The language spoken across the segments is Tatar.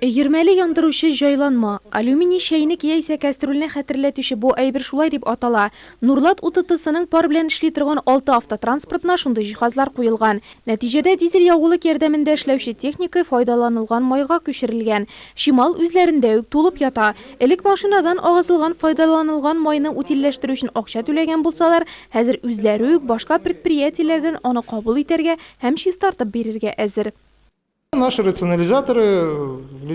Егермәле яндыручы җайланма, алюминий чәйнек яисә кастрюльне хәтерләтүче бу әйбер шулай дип атала. Нурлат УТТ-сының пар белән эшли торган 6 автотранспортына шундый җиһазлар куелган. Нәтиҗәдә дизель ягулык ярдәмендә эшләүче техника файдаланылган майга күчерелгән. Шимал үзләрендә үк тулып ята. Элек машинадан агызылган файдаланылган майны утилләштерү өчен акча түләгән булсалар, хәзер үзләре үк башка предприятиеләрдән аны кабул итәргә һәм чистартып бирергә әзер. Наши рационализаторы...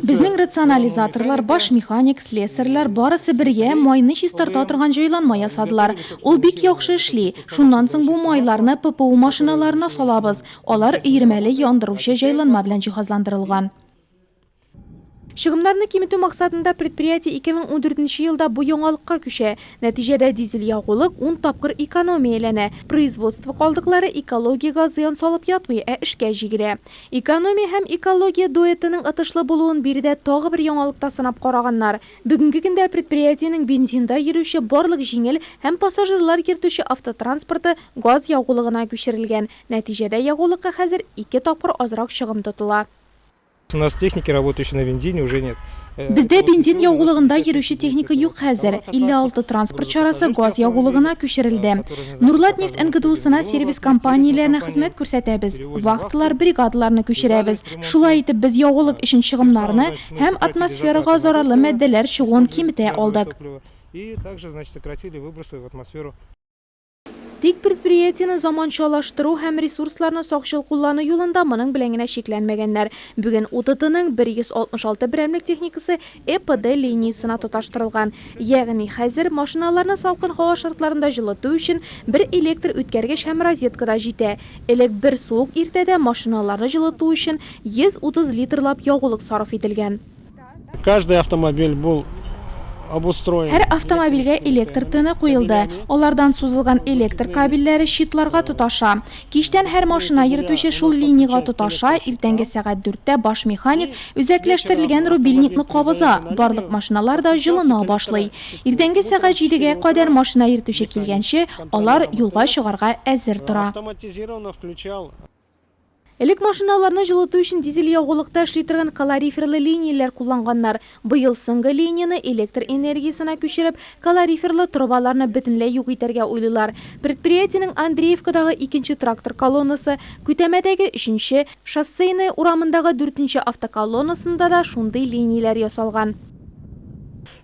Безнең рационализаторлар, баш механик, слесарьлар барысы бергә майны чистарта торган җайланма ясадылар. Ул бик яхшы эшли. Шуннан соң бу майларны ППУ машиналарына салабыз. Алар өермәле яндыручы җайланма белән җиһазландырылган. Чыгымнарны киметү максатында предприятие 2014 елда бу яңалыкка күчә. Нәтиҗәдә дизель ягулык 10 тапкыр экономияләнә. Производство калдыклары экологиягә зыян салып ятмый, эшкә җигерә. Экономия һәм экология дуэтының отышлы булуын биредә тагы бер яңалыкта сынап караганнар. Бүгенге көндә предприятиенең бензинда йөрүче барлык җиңел һәм пассажирлар кертүче автотранспорты газ ягулыгына күчерелгән. Нәтиҗәдә ягулыкка хәзер 2 тапкыр азрак чыгым тотыла. У нас техники, работающие на бензине, уже нет. Бездә бензин ягулыгында йөрүче техника юк хәзер. 56 транспорт чарасы газ ягулыгына күчерелде. Нурлат нефть НГДУ-сына сервис компанияләренә хезмәт күрсәтәбез. Вахталар, бригадаларны күчерәбез. Шулай итеп без ягулык өчен чыгымнарны һәм атмосферага зарарлы матдәләр чыгуын киметә алдык. И также, значит, сократили выбросы в атмосферу. Тик предприятияны заманчалаштыру һәм ресурсларны сакчыл куллану юлында моның белән генә шикләнмәгәннәр. Бүген УТТ-ның 166 берәмлек техникасы ЭПД линиясына тоташтырылган. Ягъни хәзер машиналарны салкын һава шартларында җылыту өчен бер электр үткәргеч һәм розеткада җитә. Элек бер суык иртәдә машиналарны җылыту өчен 130 литрлап ягулык сарыф ителгән. Каждый автомобиль был обустроен. Һәр автомобильгә электр тыны куелды. Алардан сузылган электр кабельләре щитларга тоташа. Кичтән һәр машина йөртүче шул линияга тоташа, иртәнге сәгать 4-тә баш механик үзәкләштерелгән рубильникны кабыза. Барлык машиналар да җылына башлый. Иртәнге сәгать 7-гә кадәр машина йөртүче килгәнче, алар юлга чыгарга әзер тора. Автоматизированно включал. Элек машиналарны җылыту өчен дизель ягулыкта эшли торган калориферлы линияләр кулланганнар. Быел соңгы линияны электр энергиясына күчереп, калориферлы трубаларны бөтенләй юк итәргә уйлыйлар. Предприятиенең Андреевкадагы 2-нче трактор колоннасы, Күтәмәдәге 3-нче, Шоссейная урамындагы 4-нче автоколоннасында да шундый линияләр ясалган.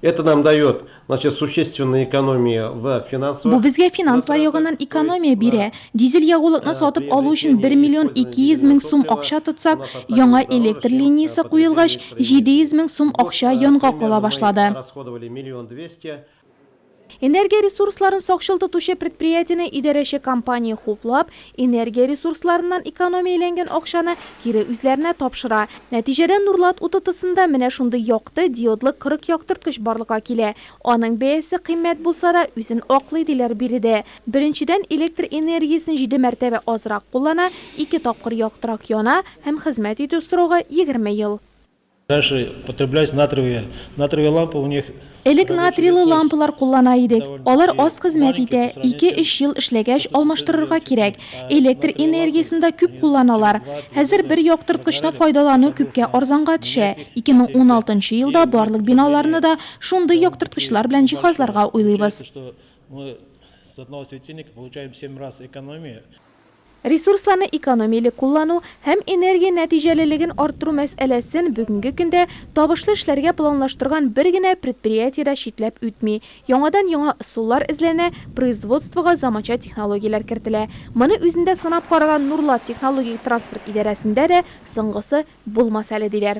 Это нам дает, значит, существенные экономии в финансовых... Бу безгә финанслар ягыннан экономия бирә. Дизель ягулыкны сатып алу өчен 1 миллион 200 мең сум акча тотсак, яңа электр линиясе куелгач, 700 мең сум акча янга кала башлады. Расходовали 1 200 000. Энергия ресурсларын сакчыл тотучы предприятияне идарәче компания хуплап, энергия ресурсларыннан экономияләнгән акчаны кире үзләренә тапшыра. Нәтиҗәдә Нурлат УТТ-сында менә шундый якты диодлы 40 яктырткыч барлыкка килә. Аның бәясе кыйммәт булса да үзен аклый диләр биредә. Беренчедән электр энергиясен 7 мәртәбә азрак куллана, 2 тапкыр яктырак яна һәм хезмәт итү срогы 20 ел. Раньше потреблять натриевые лампы у них... Элек натрийлы лампалар куллана идек. Алар аз хезмәт итә, 2-3 ел эшләгәч алмаштырырга кирәк. Электр энергиясен дә күп кулланалар. Хәзер бер яктырткычны файдалану күпкә арзанга төшә. 2016 елда барлык биналарны да шундый яктырткычлар белән җиһазларга уйлыйбыз. Мы с одного светильника получаем 7 раз экономию. Ресурсларны экономияле куллану һәм энергия нәтиҗәлелеген арттыру мәсьәләсен бүгенге көндә табышлы эшләргә планлаштырган бер генә предприятиедә шитләп үтми. Яңадан яңа ысуллар эзләнә, производствога заманча технологияләр кертелә. Моны үзендә сынап караган Нурлат технологик транспорт идарәсендә дә соңгысы булмас әле диләр.